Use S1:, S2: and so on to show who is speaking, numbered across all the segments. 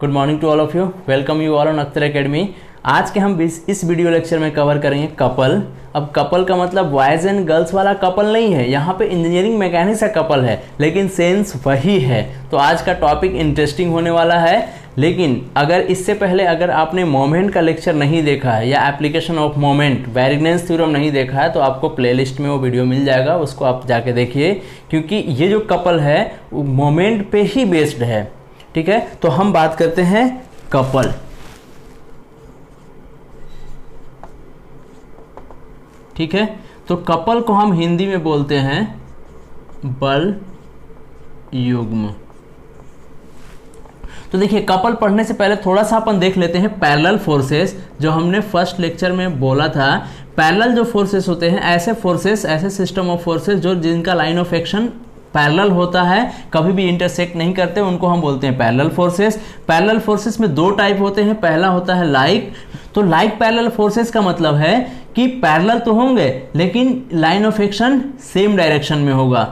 S1: Good morning to all of you. Welcome you all on Akhtar academy. आज के हम इस वीडियो लेक्चर में कवर करेंगे कपल। अब कपल का मतलब बॉयज़ एंड गर्ल्स वाला कपल नहीं है, यहाँ पे इंजीनियरिंग मैकेनिक्स का कपल है, लेकिन सेंस वही है। तो आज का टॉपिक इंटरेस्टिंग होने वाला है। लेकिन अगर इससे पहले अगर आपने मोमेंट का लेक्चर नहीं देखा है या एप्लीकेशन ऑफ मोमेंट वेरिगनेंस थ्योरम नहीं देखा है तो आपको प्लेलिस्ट में वो वीडियो मिल जाएगा, उसको आप जाके देखिए, क्योंकि ये जो कपल है वो मोमेंट पे ही बेस्ड है। ठीक है, तो हम बात करते हैं कपल। ठीक है, तो कपल को हम हिंदी में बोलते हैं बल युग्म। तो देखिए, कपल पढ़ने से पहले थोड़ा सा अपन देख लेते हैं पैरेलल फोर्सेस। जो हमने फर्स्ट लेक्चर में बोला था, पैरेलल जो फोर्सेस होते हैं, ऐसे फोर्सेस, ऐसे सिस्टम ऑफ फोर्सेस जो जिनका लाइन ऑफ एक्शन पैरेलल होता है, कभी भी इंटरसेक्ट नहीं करते, उनको हम बोलते हैं पैरेलल फोर्सेस। पैरेलल फोर्सेस में दो टाइप होते हैं। पहला होता है लाइक। तो लाइक पैरेलल फोर्सेस का मतलब है कि पैरेलल तो होंगे लेकिन line of action same direction में होगा।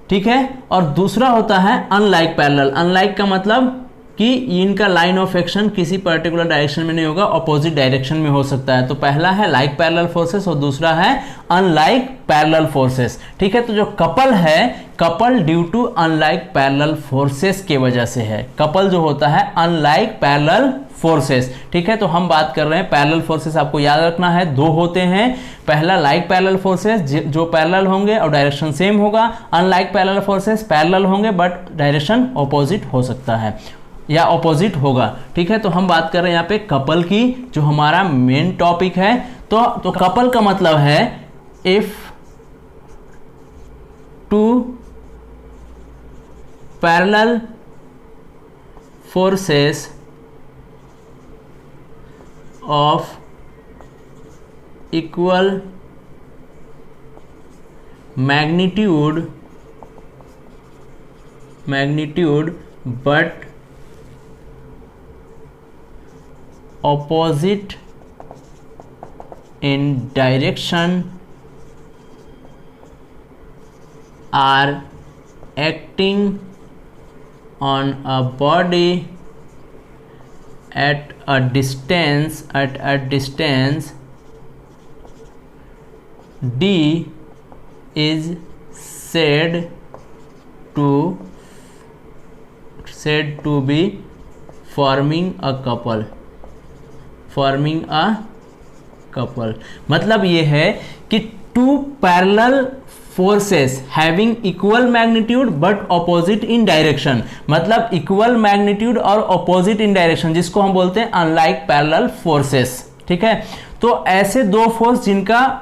S1: ठीक है, और दूसरा होता है अनलाइक पैरेलल। अनलाइक का मतलब कि इनका लाइन ऑफ एक्शन किसी पर्टिकुलर डायरेक्शन में नहीं होगा, अपोजिट डायरेक्शन में हो सकता है। तो पहला है लाइक पैरेलल फोर्सेस और दूसरा है अनलाइक पैरेलल फोर्सेस। ठीक है, तो जो कपल है, couple due to unlike parallel forces के वजह से है। कपल जो होता है अनलाइक पैरेलल फोर्सेस। ठीक है, तो हम बात कर रहे हैं पैरेलल फोर्सेस। आपको याद रखना है, दो होते हैं। पहला लाइक पैरेलल फोर्सेस जो पैरेलल होंगे और डायरेक्शन सेम होगा। अनलाइक पैरेलल फोर्सेस पैरेलल होंगे बट डायरेक्शन ऑपोजिट हो सकता है या ऑपोजिट होगा। ठीक है, तो हम बात कर रहे हैं यहाँ पे कपल की, जो हमारा मेन टॉपिक है। तो कपल का मतलब है if two parallel forces of equal magnitude but opposite in direction are acting on a body at a distance D is said to be forming a couple। मतलब ये है कि two parallel forces having equal magnitude but opposite in direction, मतलब equal magnitude और opposite in direction, जिसको हम बोलते हैं अनलाइक पैरेलल फोर्सेस। ठीक है, तो ऐसे दो फोर्स जिनका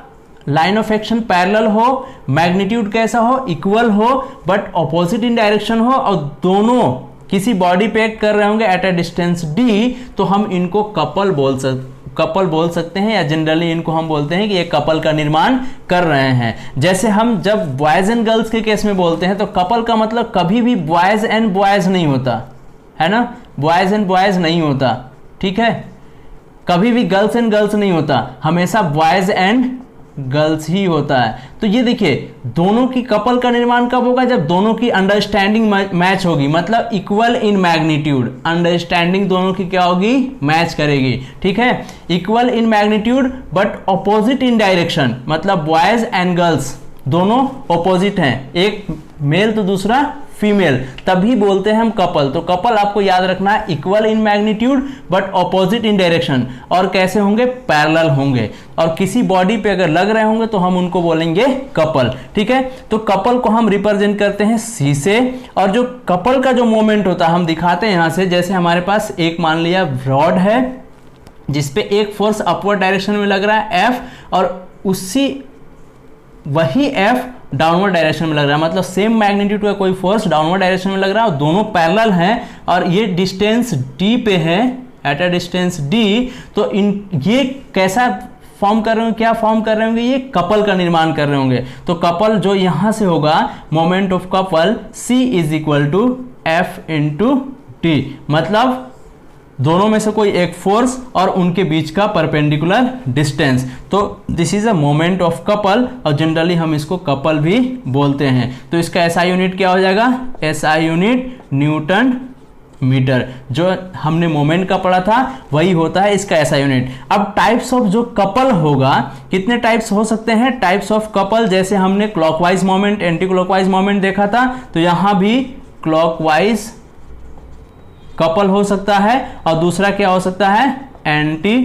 S1: लाइन ऑफ एक्शन पैरेलल हो, मैग्नीट्यूड कैसा हो, इक्वल हो, बट ऑपोजिट इन डायरेक्शन हो, और दोनों किसी बॉडी पे एक्ट कर रहे होंगे एट अ डिस्टेंस डी, तो हम इनको कपल बोल सकते हैं, या जनरली इनको हम बोलते हैं कि ये कपल का निर्माण कर रहे हैं। जैसे हम जब बॉयज एंड गर्ल्स के केस में बोलते हैं तो कपल का मतलब कभी भी बॉयज एंड बॉयज नहीं होता है ना, बॉयज एंड बॉयज नहीं होता। ठीक है, कभी भी गर्ल्स एंड गर्ल्स नहीं होता, हमेशा बॉयज एंड गर्ल्स ही होता है। तो ये देखिए, दोनों की कपल का निर्माण कब होगा, जब दोनों की अंडरस्टैंडिंग मैच होगी, मतलब इक्वल इन मैग्नीट्यूड। अंडरस्टैंडिंग दोनों की क्या होगी, मैच करेगी। ठीक है, equal in magnitude but opposite in direction, मतलब बॉयज एंड गर्ल्स दोनों ऑपोजिट हैं, एक मेल तो दूसरा फीमेल, तभी बोलते हैं हम कपल। तो कपल आपको याद रखना है, equal in magnitude but opposite in direction, और कैसे होंगे, पैरेलल होंगे, और किसी बॉडी पे अगर लग रहे होंगे तो हम उनको बोलेंगे कपल। ठीक है, तो कपल को हम रिप्रेजेंट करते हैं सी से, और जो कपल का जो मोमेंट होता है हम दिखाते हैं यहां से। जैसे हमारे पास एक मान लिया रॉड है जिसपे एक फोर्स अपवर्ड डायरेक्शन में लग रहा है F, और वही F डाउनवर्ड डायरेक्शन में लग रहा है, मतलब सेम मैग्नीट्यूड का कोई फोर्स डाउनवर्ड डायरेक्शन में लग रहा है, और दोनों पैरेलल हैं, और ये डिस्टेंस D पे है, एट अ डिस्टेंस D। तो ये कैसा फॉर्म कर रहे होंगे, क्या फॉर्म कर रहे होंगे, ये कपल का निर्माण कर रहे होंगे। तो कपल जो यहां से होगा, moment of couple C is equal to F into T, मतलब दोनों में से कोई एक फोर्स और उनके बीच का परपेंडिकुलर डिस्टेंस। तो this is a moment of couple, और जनरली हम इसको कपल भी बोलते हैं। तो इसका एसआई यूनिट क्या हो जाएगा, एसआई यूनिट न्यूटन मीटर। जो हमने मोमेंट का पढ़ा था वही होता है इसका ऐसा यूनिट। अब टाइप्स ऑफ जो कपल होगा, कितने टाइप्स हो सकते हैं टाइप्स ऑफ कपल? जैसे हमने clockwise moment, anti clockwise moment देखा था, तो यहां भी क्लॉकवाइज कपल हो सकता है, और दूसरा क्या हो सकता है? Anti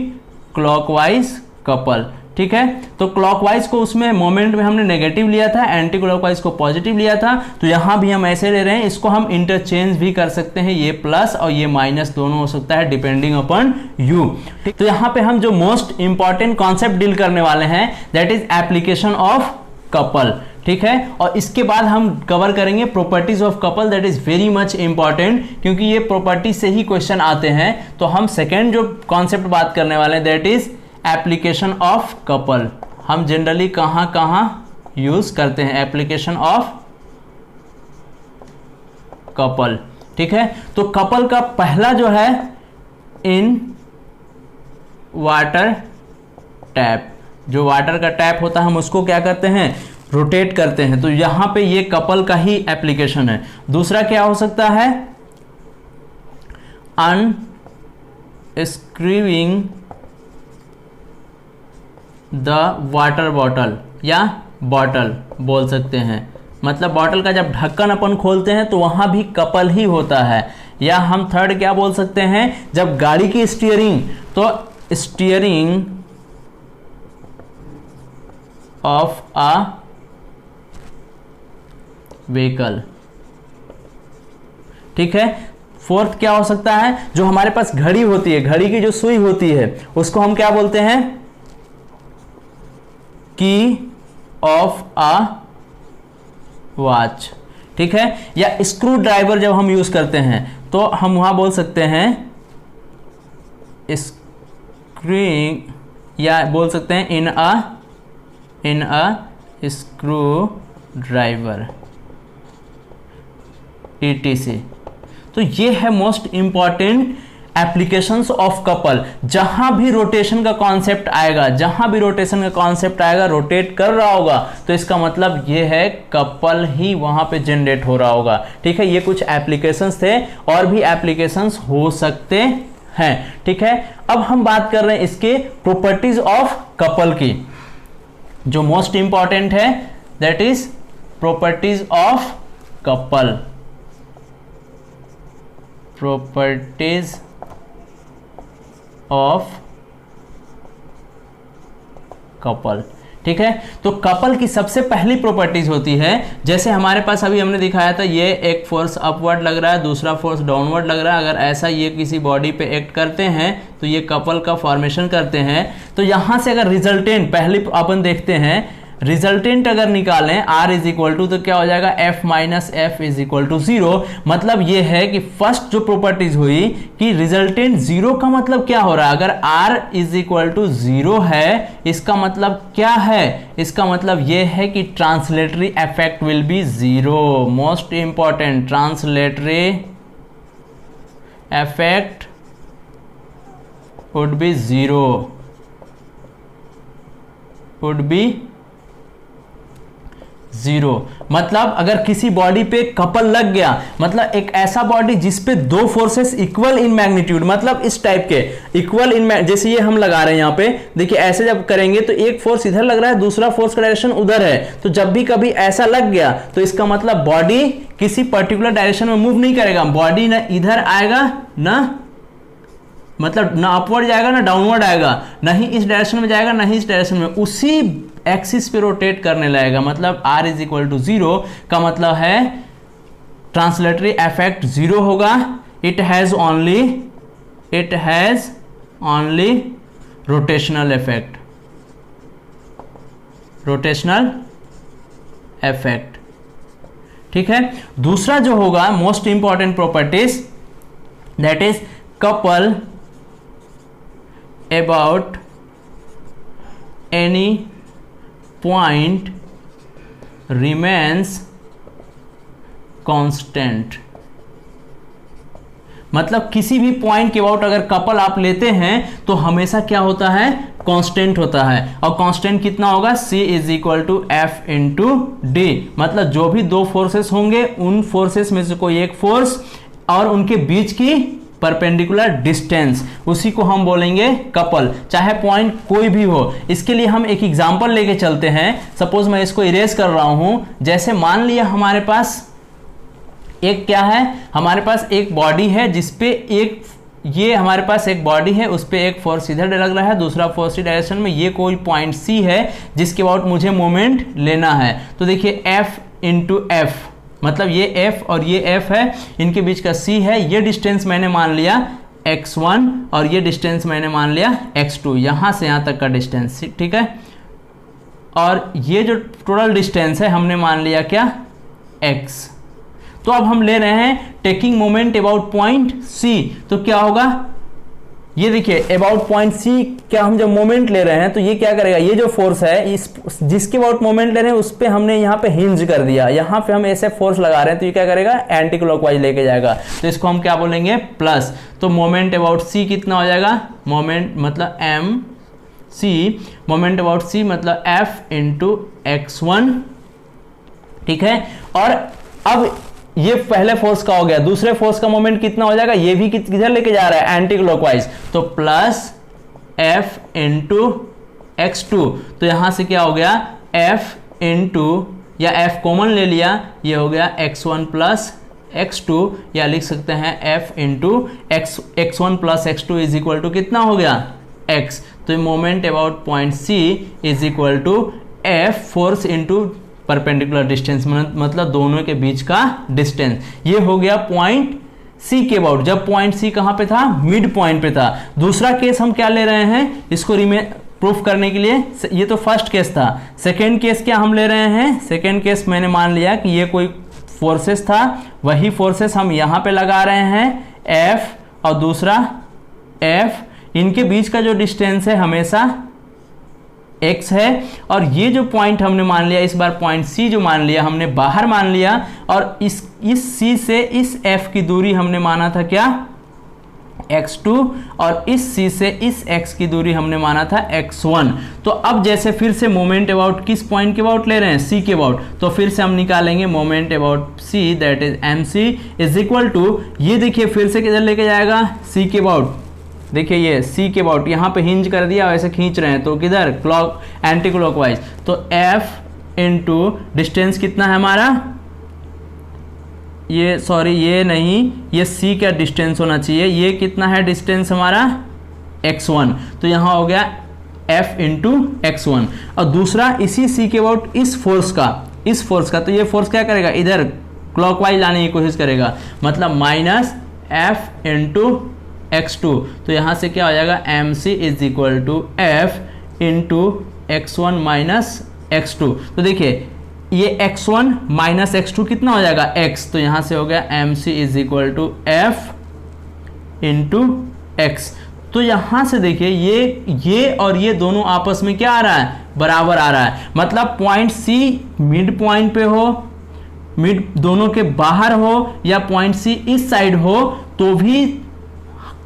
S1: clockwise couple. ठीक है, तो क्लॉकवाइज को उसमें मोमेंट में हमने नेगेटिव लिया था, एंटी क्लॉकवाइज को पॉजिटिव लिया था, तो यहां भी हम ऐसे ले रहे हैं। इसको हम इंटरचेंज भी कर सकते हैं, ये प्लस और ये माइनस दोनों हो सकता है डिपेंडिंग अपॉन यू। तो यहां पे हम जो मोस्ट इंपॉर्टेंट कॉन्सेप्ट डील करने वाले हैं that is application of couple. ठीक है, और इसके बाद हम कवर करेंगे properties of couple, that is very much important, क्योंकि ये प्रॉपर्टी से ही क्वेश्चन आते हैं। तो हम सेकेंड जो कॉन्सेप्ट बात करने वाले हैं that is application of couple. हम जनरली कहां कहां यूज करते हैं एप्लीकेशन ऑफ कपल। ठीक है, तो कपल का पहला जो है इन वाटर टैप, जो वाटर का टैप होता है हम उसको क्या करते हैं? रोटेट करते हैं, तो यहां पे ये कपल का ही एप्लीकेशन है। दूसरा क्या हो सकता है? अनस्क्रूइंग द वाटर बॉटल, या बॉटल बोल सकते हैं, मतलब बॉटल का जब ढक्कन अपन खोलते हैं तो वहां भी कपल ही होता है। या हम थर्ड क्या बोल सकते हैं? जब गाड़ी की स्टीयरिंग, तो स्टीयरिंग ऑफ अ व्हीकल। ठीक है, फोर्थ क्या हो सकता है? जो हमारे पास घड़ी होती है, घड़ी की जो सुई होती है उसको हम क्या बोलते हैं? की ऑफ अ वॉच। ठीक है, या स्क्रू ड्राइवर जब हम यूज करते हैं तो हम वहां बोल सकते हैं स्क्रूइंग, या बोल सकते हैं इन अ स्क्रू ड्राइवर etc। तो ये है most important applications of couple. जहां भी रोटेशन का कॉन्सेप्ट आएगा, जहां भी रोटेशन का कॉन्सेप्ट आएगा, रोटेट कर रहा होगा, तो इसका मतलब ये है कपल ही वहां पे जनरेट हो रहा होगा। ठीक है, ये कुछ एप्लीकेशंस थे, और भी एप्लीकेशंस हो सकते हैं। ठीक है, अब हम बात कर रहे हैं इसके प्रॉपर्टीज ऑफ कपल की। जो मोस्ट इंपॉर्टेंट है that is properties of couple. Properties of couple. ठीक है, तो कपल की सबसे पहली प्रॉपर्टीज होती है, जैसे हमारे पास अभी हमने दिखाया था, ये एक फोर्स अपवर्ड लग रहा है, दूसरा फोर्स डाउनवर्ड लग रहा है। अगर ऐसा ये किसी बॉडी पे एक्ट करते हैं तो ये कपल का फॉर्मेशन करते हैं। तो यहां से अगर रिजल्टेंट पहले अपन देखते हैं, रिजल्टेंट अगर निकालें R इज इक्वल टू, तो क्या हो जाएगा? F minus F is equal to 0। मतलब ये है कि फर्स्ट जो प्रॉपर्टीज हुई कि रिजल्टेंट 0 का मतलब क्या हो रहा है? अगर R इज इक्वल टू 0 है, इसका मतलब क्या है? इसका मतलब ये है कि translatory effect will be 0। Most important, translatory effect would be 0, would be 0। मतलब अगर किसी बॉडी पे कपल लग गया, मतलब एक ऐसा बॉडी जिसपे दो फोर्सेस इक्वल इन मैग्नीट्यूड, मतलब इस टाइप के इक्वल इन, जैसे ये हम लगा रहे हैं यहां पे, देखिए ऐसे जब करेंगे तो एक फोर्स इधर लग रहा है, दूसरा फोर्स का डायरेक्शन उधर है, तो जब भी कभी ऐसा लग गया तो इसका मतलब बॉडी किसी पर्टिकुलर डायरेक्शन में मूव नहीं करेगा। बॉडी ना इधर आएगा, ना मतलब ना अपवर्ड जाएगा ना डाउनवर्ड आएगा, ना ही इस डायरेक्शन में जाएगा ना ही इस डायरेक्शन में, उसी एक्सिस पे रोटेट करने लगेगा। मतलब R इज इक्वल टू 0 का मतलब है ट्रांसलेटरी इफेक्ट 0 होगा। It has only rotational effect, rotational effect. ठीक है, दूसरा जो होगा most important properties that is couple about any point remains constant। मतलब किसी भी पॉइंट के अबाउट अगर कपल आप लेते हैं तो हमेशा क्या होता है? कांस्टेंट होता है। और कांस्टेंट कितना होगा? C is equal to F into D. मतलब जो भी दो फोर्सेस होंगे उन फोर्सेस में से कोई एक फोर्स और उनके बीच की परपेंडिकुलर डिस्टेंस, उसी को हम बोलेंगे कपल, चाहे पॉइंट कोई भी हो। इसके लिए हम एक एग्जांपल लेके चलते हैं। सपोज मैं इसको इरेज कर रहा हूं। जैसे मान लिया हमारे पास एक क्या है, हमारे पास एक बॉडी है जिसपे एक, ये हमारे पास एक बॉडी है, उस पे एक फोर्स इधर लग रहा है, दूसरा फोर्स डायरेक्शन में। ये कोई पॉइंट सी है जिसके अबाउट मुझे मोमेंट लेना है। तो देखिए F इंटू एफ, मतलब ये F और ये F है, इनके बीच का C है। ये डिस्टेंस मैंने मान लिया x1 और ये डिस्टेंस मैंने मान लिया x2, यहां से यहां तक का डिस्टेंस, ठीक है। और ये जो टोटल डिस्टेंस है हमने मान लिया क्या, x। तो अब हम ले रहे हैं taking moment about point C, तो क्या होगा, ये देखिए अबाउट पॉइंट C क्या, हम जब मोमेंट ले रहे हैं तो ये क्या करेगा, ये जो फोर्स है इस जिसके अबाउट मोमेंट ले रहे हैं उस पे हमने यहाँ पे हिंज कर दिया, यहाँ पे हम ऐसे फोर्स लगा रहे हैं, तो ये क्या करेगा, एंटी क्लॉकवाइज लेके जाएगा। तो इसको हम क्या बोलेंगे, प्लस। तो मोमेंट अबाउट C कितना हो जाएगा, मोमेंट मतलब MC, मोमेंट अबाउट C मतलब F इंटू x1, ठीक है। और अब ये पहले फोर्स का हो गया, दूसरे फोर्स का मोमेंट कितना हो जाएगा, ये भी किधर लेके जा रहा है, एंटी क्लॉकवाइज, तो प्लस F इंटू x2। तो यहां से क्या हो गया, F इंटू, या F कॉमन ले लिया, ये हो गया x1 प्लस x2, या लिख सकते हैं F into x1 plus x2 is equal to कितना हो गया, x। तो moment about point C is equal to F force into perpendicular distance, मतलब दोनों के बीच का डिस्टेंस। ये हो गया पॉइंट C के अबाउट, जब पॉइंट C कहां पे था, मिड पॉइंट पे था। दूसरा केस हम क्या ले रहे हैं, इसको प्रूफ करने के लिए, ये तो फर्स्ट केस था। सेकेंड केस क्या हम ले रहे हैं, सेकेंड केस मैंने मान लिया कि ये कोई फोर्सेस था, वही फोर्सेस हम यहां पे लगा रहे हैं F और दूसरा F, इनके बीच का जो डिस्टेंस है हमेशा x है। और ये जो पॉइंट हमने मान लिया, इस बार पॉइंट C जो मान लिया हमने बाहर मान लिया, और इस C से इस F की दूरी हमने माना था क्या, x2, और इस C से इस x की दूरी हमने माना था x1। तो अब जैसे फिर से मोमेंट अबाउट किस पॉइंट के अबाउट ले रहे हैं, C के अबाउट, तो फिर से हम निकालेंगे moment about C, that is MC is equal to, ये देखिए फिर से किधर लेके जाएगा, C के अबाउट। देखिए ये C के अबाउट यहाँ पे हिंज कर दिया, वैसे खींच रहे हैं तो किधर, क्लॉक एंटी क्लॉकवाइज। तो F इंटू डिस्टेंस कितना है हमारा, ये सॉरी ये नहीं, ये C का डिस्टेंस होना चाहिए, ये कितना है डिस्टेंस हमारा, x1। तो यहाँ हो गया F इंटू x1। और दूसरा इसी C के अबाउट इस फोर्स का, तो ये फोर्स क्या करेगा, इधर क्लॉकवाइज लाने की कोशिश करेगा, मतलब माइनस F इंटू x2। तो यहां से क्या हो जाएगा, MC is equal to F into x1 minus x2। तो देखिए ये x1 माइनस x2 कितना हो जाएगा, x। तो यहां से हो गया MC is equal to F into x। तो यहां से देखिए ये और ये दोनों आपस में क्या आ रहा है, बराबर आ रहा है। मतलब पॉइंट C मिड पॉइंट पे हो, मिड दोनों के बाहर हो, या पॉइंट C इस साइड हो, तो भी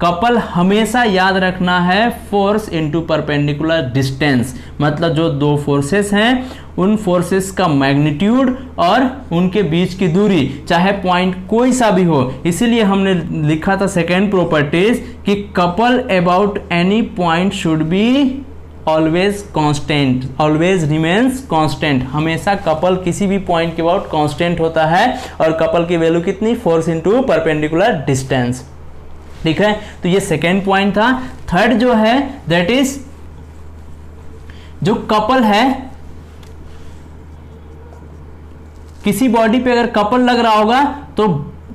S1: कपल हमेशा याद रखना है फोर्स इनटू परपेंडिकुलर डिस्टेंस, मतलब जो दो फोर्सेस हैं उन फोर्सेस का मैग्नीट्यूड और उनके बीच की दूरी, चाहे पॉइंट कोई सा भी हो। इसीलिए हमने लिखा था सेकेंड प्रॉपर्टीज कि couple about any point should be always constant, always remains constant. हमेशा कपल किसी भी पॉइंट के अबाउट कांस्टेंट होता है, और कपल की वैल्यू कितनी, फोर्स इनटू परपेंडिकुलर डिस्टेंस, ठीक है। तो ये सेकेंड पॉइंट था। थर्ड जो है दैट इज, जो कपल है, किसी बॉडी पे अगर कपल लग रहा होगा तो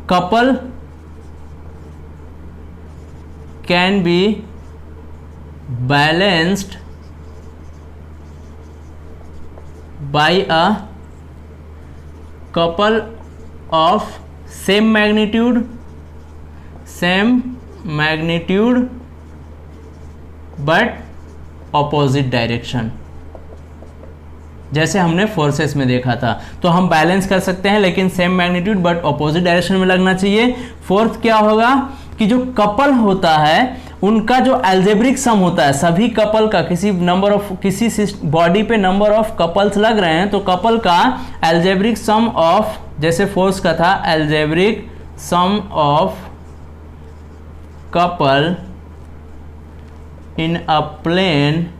S1: couple can be balanced bye a couple of same magnitude but opposite direction. जैसे हमने फोर्सेस में देखा था, तो हम बैलेंस कर सकते हैं, लेकिन same magnitude but opposite direction में लगना चाहिए। फोर्थ क्या होगा कि जो कपल होता है उनका जो अलजेब्रिक सम होता है, सभी कपल का, किसी बॉडी पे नंबर ऑफ कपल्स लग रहे हैं तो कपल का अलजेब्रिक सम ऑफ, जैसे फोर्स का था algebraic sum of couple in a plane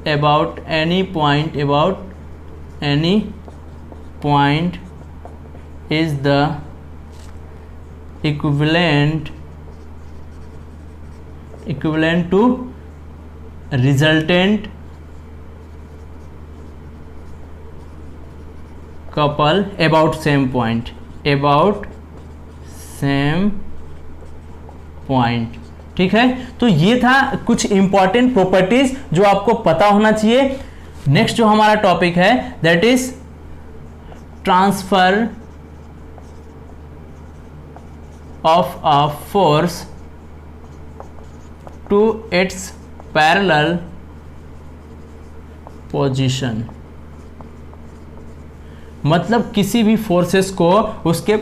S1: about any point is the equivalent to resultant couple about same point ठीक है। तो ये था कुछ इंपॉर्टेंट प्रॉपर्टीज जो आपको पता होना चाहिए। नेक्स्ट जो हमारा टॉपिक है that is transfer of a force to its parallel position. मतलब किसी भी फोर्सेस को उसके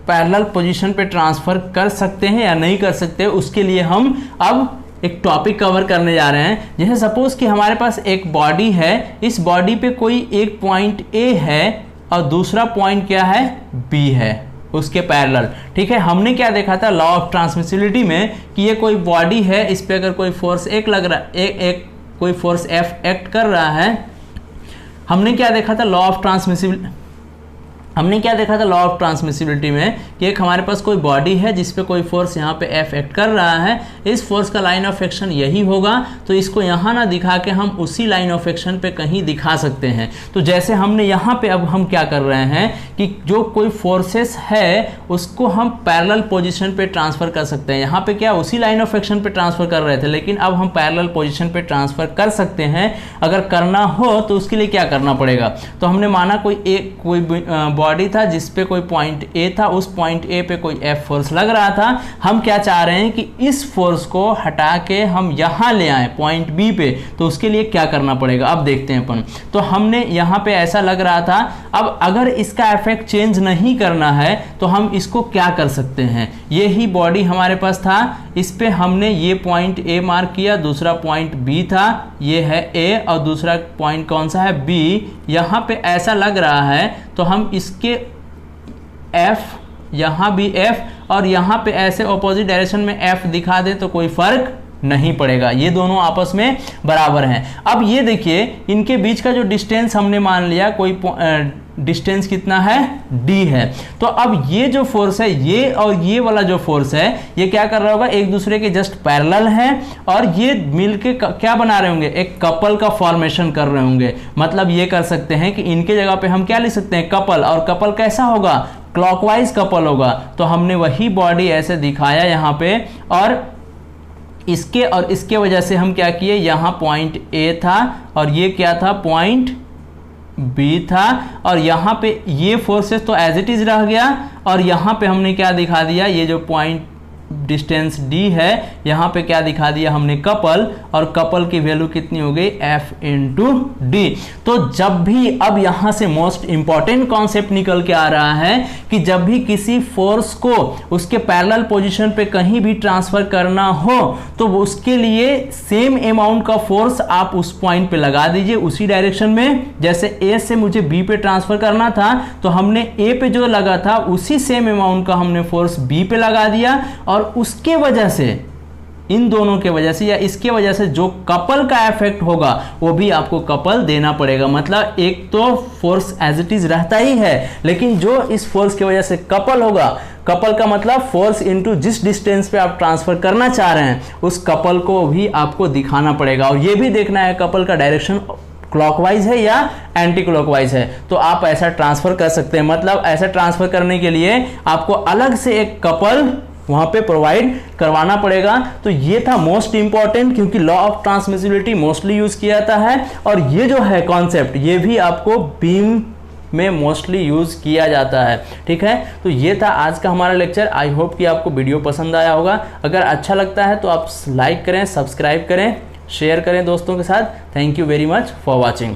S1: पैरेलल पोजीशन पे ट्रांसफर कर सकते हैं या नहीं कर सकते, उसके लिए हम अब एक टॉपिक कवर करने जा रहे हैं। जैसे सपोज कि हमारे पास एक बॉडी है, इस बॉडी पे कोई एक पॉइंट ए है और दूसरा पॉइंट क्या है, बी है उसके पैरेलल। ठीक है, हमने क्या देखा था लॉ ऑफ ट्रांसमिसिबिलिटी में कि ये कोई बॉडी है, इस पे अगर कोई फोर्स एक लग रहा एक कोई फोर्स एफ एक्ट कर रहा है। हमने क्या देखा था लॉ ऑफ ट्रांसमिसिबिलिटी में कि एक हमारे पास कोई बॉडी है जिस पे कोई फोर्स यहाँ पे एफ एक्ट कर रहा है, इस फोर्स का लाइन ऑफ एक्शन यही होगा, तो इसको यहाँ ना दिखा के हम उसी लाइन ऑफ एक्शन पे कहीं दिखा सकते हैं। तो जैसे हमने यहाँ पे अब हम क्या कर रहे हैं कि जो कोई फोर्सेस है उसको हम पैरेलल पोजीशन पे ट्रांसफर कर सकते हैं। यहाँ पे क्या उसी लाइन ऑफ एक्शन पे ट्रांसफर कर रहे थे, लेकिन अब हम पैरेलल पोजीशन पे ट्रांसफर कर सकते हैं। अगर करना हो तो उसके लिए क्या करना पड़ेगा, तो हमने माना कोई बॉडी था जिस पे कोई पॉइंट ए था, उस पॉइंट ए पे कोई एफ फोर्स लग रहा था। हम क्या चाह रहे हैं कि इस फोर्स को हटा के हम यहां ले आए पॉइंट बी पे, तो उसके लिए क्या करना पड़ेगा अब देखते हैं अपन। तो हमने यहां पे ऐसा लग रहा था, अब अगर इसका इफेक्ट चेंज नहीं करना है तो हम इसको क्या कर सकते हैं, ये ही बॉडी हमारे पास था, इस पे हमने ये पॉइंट ए मार्क किया, दूसरा पॉइंट बी था, ये है ए और दूसरा पॉइंट कौन सा है, बी। यहां पे ऐसा लग रहा है तो हम इसके F, यहाँ भी F और यहाँ पे ऐसे ऑपोजिट डायरेक्शन में F दिखा दे तो कोई फर्क नहीं पड़ेगा, ये दोनों आपस में बराबर हैं। अब ये देखिए इनके बीच का जो डिस्टेंस हमने मान लिया कोई डिस्टेंस कितना है, d है। तो अब ये जो फोर्स है, ये और ये वाला जो फोर्स है, ये क्या कर रहा होगा, एक दूसरे के जस्ट पैरेलल है और ये मिलके क्या बना रहे होंगे, एक कपल का फॉर्मेशन कर रहे होंगे। मतलब ये कर सकते हैं कि इनके जगह पे हम क्या लिख सकते हैं, कपल, और कपल कैसा होगा, क्लॉकवाइज कपल होगा। तो हमने वही बॉडी ऐसे दिखाया यहाँ पे, और इसके वजह से हम क्या किए, यहाँ पॉइंट ए था और ये क्या था, पॉइंट बी था, और यहाँ पे ये फोर्सेस तो एज इट इज रह गया, और यहाँ पे हमने क्या दिखा दिया, ये जो पॉइंट डिस्टेंस d है यहाँ पे क्या दिखा दिया हमने, कपल, और कपल की वैल्यू कितनी हो गई, F इंटू डी। तो जब भी, अब यहाँ से मोस्ट इंपॉर्टेंट कॉन्सेप्ट निकल के आ रहा है कि जब भी किसी फोर्स को उसके पैरेलल पोजीशन पे कहीं भी ट्रांसफर करना हो तो उसके लिए सेम अमाउंट का फोर्स आप उस पॉइंट पे लगा दीजिए उसी डायरेक्शन में। जैसे A से मुझे B पे ट्रांसफर करना था तो हमने A पे जो लगा था उसी सेम अमाउंट का हमने फोर्स B पे लगा दिया, और उसके वजह से, इन दोनों के वजह से या इसके वजह से जो कपल का इफेक्ट होगा वो भी आपको कपल देना पड़ेगा। मतलब एक तो फोर्स एज इट इज रहता ही है, लेकिन जो इस फोर्स की वजह से कपल होगा, कपल का मतलब फोर्स इनटू जिस डिस्टेंस पे आप ट्रांसफर करना चाह रहे हैं उस कपल को भी आपको दिखाना पड़ेगा। और ये भी देखना है कपल का डायरेक्शन क्लॉकवाइज है या एंटी क्लॉकवाइज है, तो आप ऐसा ट्रांसफर कर सकते हैं। मतलब ऐसा ट्रांसफर करने के लिए आपको अलग से एक कपल वहां पे प्रोवाइड करवाना पड़ेगा। तो ये था मोस्ट इंपॉर्टेंट, क्योंकि law of transmissibility mostly use किया जाता है, और ये जो है कॉन्सेप्ट ये भी आपको बीम में मोस्टली यूज किया जाता है। ठीक है, तो ये था आज का हमारा लेक्चर। आई होप कि आपको वीडियो पसंद आया होगा। अगर अच्छा लगता है तो आप लाइक करें, सब्सक्राइब करें, शेयर करें दोस्तों के साथ। Thank you very much for watching.